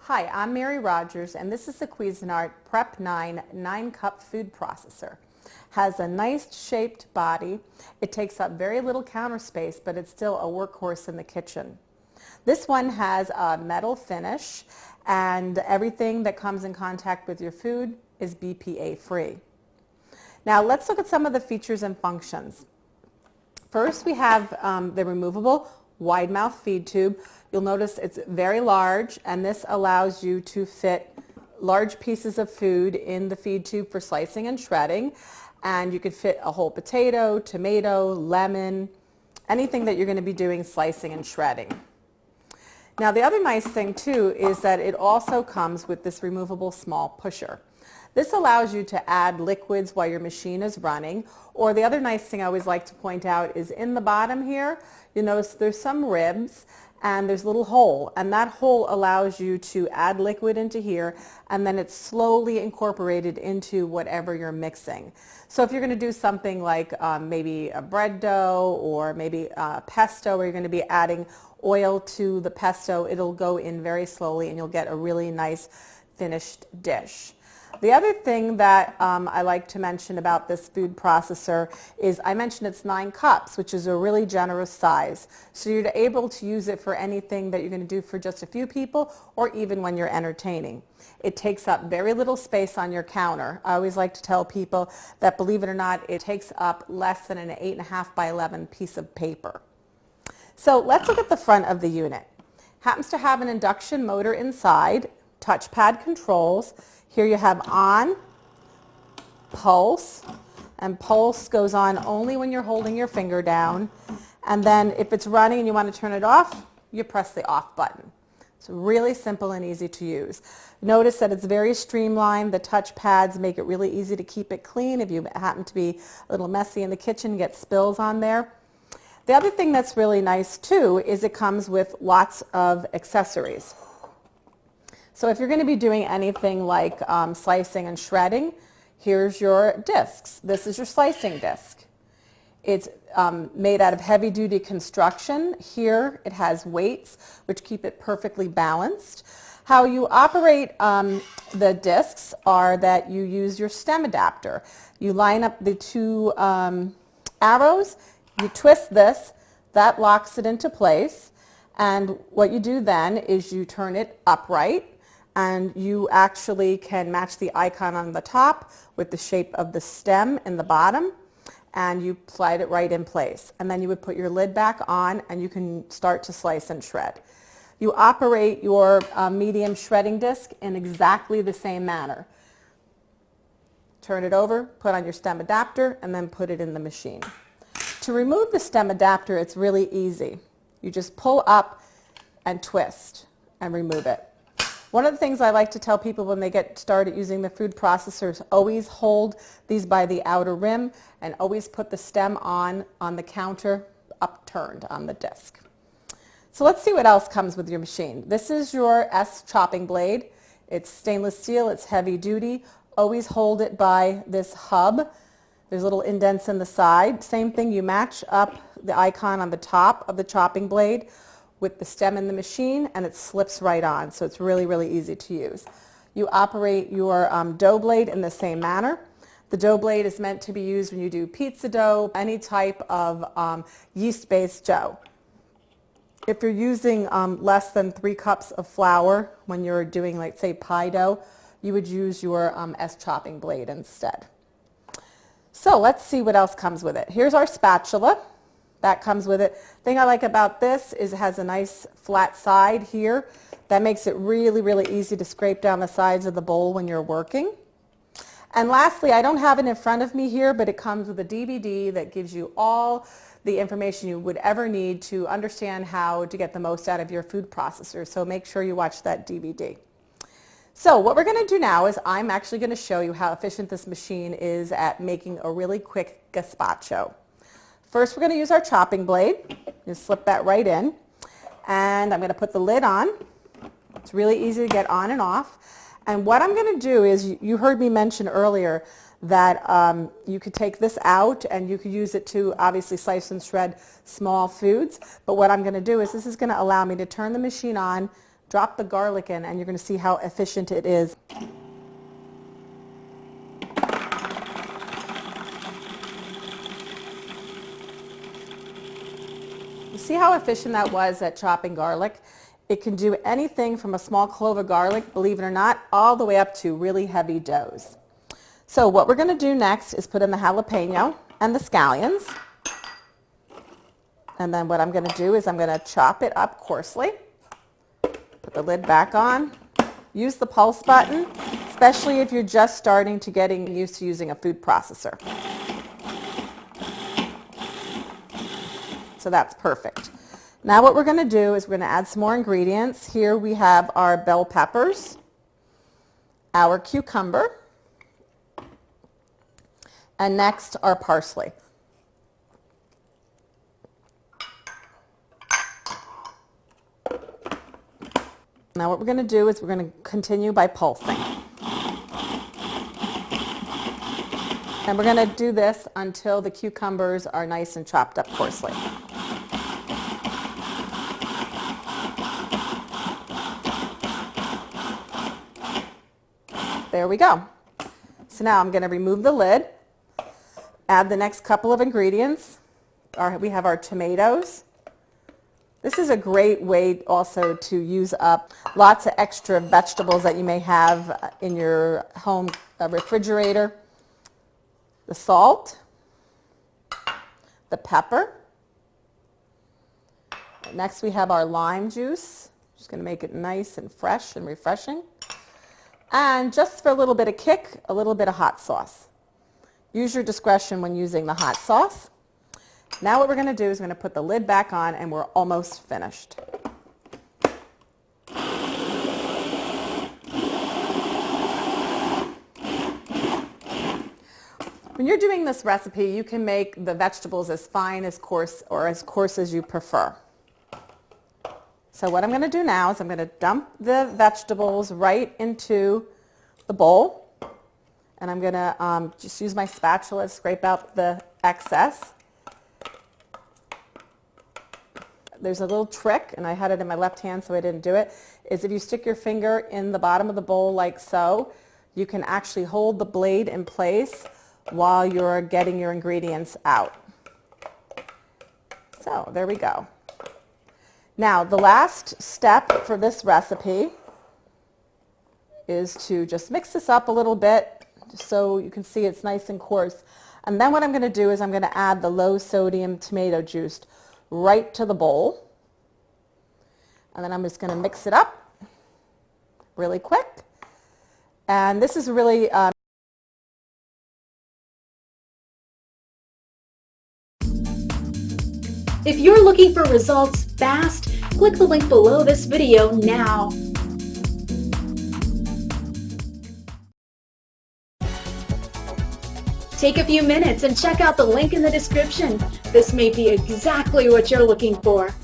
Hi, I'm Mary Rogers, and this is the Cuisinart Prep 9 9-cup food processor. Has a nice shaped body. It takes up very little counter space, but it's still a workhorse in the kitchen. This one has a metal finish, and everything that comes in contact with your food is BPA free. Now let's look at some of the features and functions. First, we have the removable wide mouth feed tube. You'll notice it's very large, and this allows you to fit large pieces of food in the feed tube for slicing and shredding. And you could fit a whole potato, tomato, lemon, anything that you're going to be doing slicing and shredding. Now the other nice thing too is that it also comes with this removable small pusher. This allows you to add liquids while your machine is running, or the other nice thing I always like to point out is in the bottom here, you'll notice there's some ribs and there's a little hole, and that hole allows you to add liquid into here, and then it's slowly incorporated into whatever you're mixing. So if you're going to do something like maybe a bread dough or maybe pesto, where you're going to be adding oil to the pesto, it'll go in very slowly and you'll get a really nice finished dish. The other thing that I like to mention about this food processor is I mentioned it's 9 cups, which is a really generous size. So you're able to use it for anything that you're going to do for just a few people, or even when you're entertaining. It takes up very little space on your counter. I always like to tell people that, believe it or not, it takes up less than an 8.5 by 11 piece of paper. So let's look at the front of the unit. Happens to have an induction motor inside, touchpad controls. Here you have on, pulse, and pulse goes on only when you're holding your finger down. And then if it's running and you want to turn it off, you press the off button. It's really simple and easy to use. Notice that it's very streamlined. The touch pads make it really easy to keep it clean if you happen to be a little messy in the kitchen, get spills on there. The other thing that's really nice too is it comes with lots of accessories. So if you're going to be doing anything like slicing and shredding, here's your discs. This is your slicing disc. It's made out of heavy-duty construction. Here it has weights which keep it perfectly balanced. How you operate the discs are that you use your stem adapter. You line up the two arrows, you twist this, that locks it into place, and what you do then is you turn it upright, and you actually can match the icon on the top with the shape of the stem in the bottom, and you slide it right in place. And then you would put your lid back on and you can start to slice and shred. You operate your medium shredding disc in exactly the same manner. Turn it over, put on your stem adapter, and then put it in the machine. To remove the stem adapter, it's really easy. You just pull up and twist and remove it. One of the things I like to tell people when they get started using the food processors, always hold these by the outer rim and always put the stem on the counter upturned on the disc. So let's see what else comes with your machine. This is your S chopping blade. It's stainless steel, it's heavy duty. Always hold it by this hub. There's little indents in the side. Same thing, you match up the icon on the top of the chopping blade with the stem in the machine, and it slips right on, so it's really, really easy to use. You operate your dough blade in the same manner. The dough blade is meant to be used when you do pizza dough, any type of yeast-based dough. If you're using less than 3 cups of flour when you're doing, like, say, pie dough, you would use your S chopping blade instead. So let's see what else comes with it. Here's our spatula. That comes with it. The thing I like about this is it has a nice flat side here. That makes it really, really easy to scrape down the sides of the bowl when you're working. And lastly, I don't have it in front of me here, but it comes with a DVD that gives you all the information you would ever need to understand how to get the most out of your food processor. So make sure you watch that DVD. So what we're going to do now is I'm actually going to show you how efficient this machine is at making a really quick gazpacho. First, we're going to use our chopping blade. Just slip that right in. And I'm going to put the lid on. It's really easy to get on and off. And what I'm going to do is, you heard me mention earlier that you could take this out and you could use it to obviously slice and shred small foods. But what I'm going to do is this is going to allow me to turn the machine on, drop the garlic in, and you're going to see how efficient it is. You see how efficient that was at chopping garlic? It can do anything from a small clove of garlic, believe it or not, all the way up to really heavy doughs. So what we're going to do next is put in the jalapeno and the scallions. And then what I'm going to do is I'm going to chop it up coarsely. Put the lid back on. Use the pulse button, especially if you're just starting to getting used to using a food processor. So that's perfect. Now what we're going to do is we're going to add some more ingredients. Here we have our bell peppers, our cucumber, and next our parsley. Now what we're going to do is we're going to continue by pulsing. And we're going to do this until the cucumbers are nice and chopped up coarsely. There we go. So now I'm going to remove the lid, add the next couple of ingredients. We have our tomatoes. This is a great way also to use up lots of extra vegetables that you may have in your home refrigerator. The salt, the pepper. Next we have our lime juice. Just going to make it nice and fresh and refreshing. And just for a little bit of kick, a little bit of hot sauce. Use your discretion when using the hot sauce. Now what we're going to do is we're going to put the lid back on, and we're almost finished. When you're doing this recipe, you can make the vegetables as fine, as coarse, or as coarse as you prefer. So what I'm going to do now is I'm going to dump the vegetables right into the bowl, and I'm going to just use my spatula to scrape out the excess. There's a little trick, and I had it in my left hand so I didn't do it, is if you stick your finger in the bottom of the bowl like so, you can actually hold the blade in place while you're getting your ingredients out. So there we go. Now the last step for this recipe is to just mix this up a little bit so you can see it's nice and coarse. And then what I'm going to do is I'm going to add the low sodium tomato juice right to the bowl. And then I'm just going to mix it up really quick. And this is really If you're looking for results fast, click the link below this video now. Take a few minutes and check out the link in the description. This may be exactly what you're looking for.